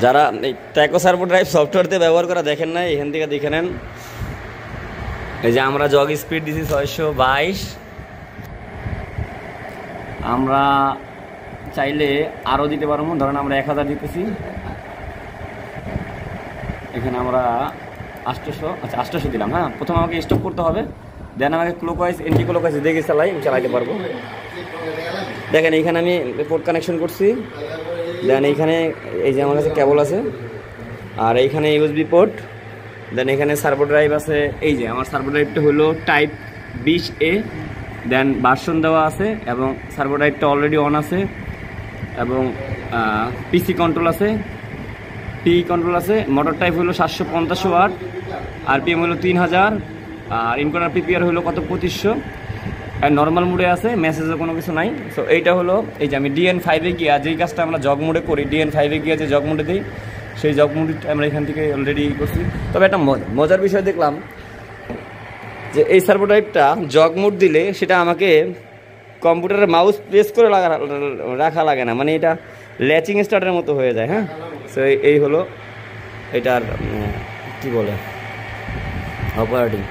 যারা এই taco servo drive software দিয়ে ব্যবহার করা দেখেন না, এখান থেকে দেখে নেন। এই যে আমরা জগ স্পিড দিছি 622, আমরা চাইলে আরও দিতে পারবো, ধরেন আমরা 1000 দিতেছি, এখানে আমরা 800, আচ্ছা 800 দিলাম। হ্যাঁ, প্রথমে আমাকে স্টপ করতে হবে, দেন আমাকে ক্লকওয়াইজ এন্টি ক্লকওয়াইজ দেখে চালাইতে পারবো। দেখেন এইখানে আমি পোর্ট কানেকশন করছি, দেন এইখানে এই যে আমার কাছে কেবল আছে, আর এইখানে ইউএসবি পোর্ট, দেন এখানে সার্ভো ড্রাইভ আছে। এই যে আমার সার্ভো ড্রাইভটা হলো টাইপ 20A, দেন ভার্সন দেওয়া আছে এবং সার্ভো ড্রাইভটা অলরেডি অন আছে, এবং পিসি কন্ট্রোল আছে, কন্ট্রোল আছে। মোটর টাইপ হলো 750 ওয়াট, আরপিএম হলো 3000, আর ইনকোডার পিপিআর হলো কত 2500, আর নর্মাল মোডে আছে, মেসেজের কোনো কিছু নাই। সো এইটা হলো, এই যে আমি DN5-এ গিয়ে যেই কাজটা আমরা জগ মোডে করি, DN5-এ গিয়ে যে জগ মোডে দিই, সেই জগ মোডটা আমরা এখান থেকে অলরেডি করছি। তবে একটা মজার বিষয় দেখলাম যে এই সার্ভো ড্রাইভটা জগ মোড দিলে সেটা আমাকে কম্পিউটারের মাউস প্রেস করে রাখা লাগে না, মানে এটা ল্যাচিং স্টার্টের মতো হয়ে যায়। হ্যাঁ, সো এই হলো এটার কি বলে অপারেটিং।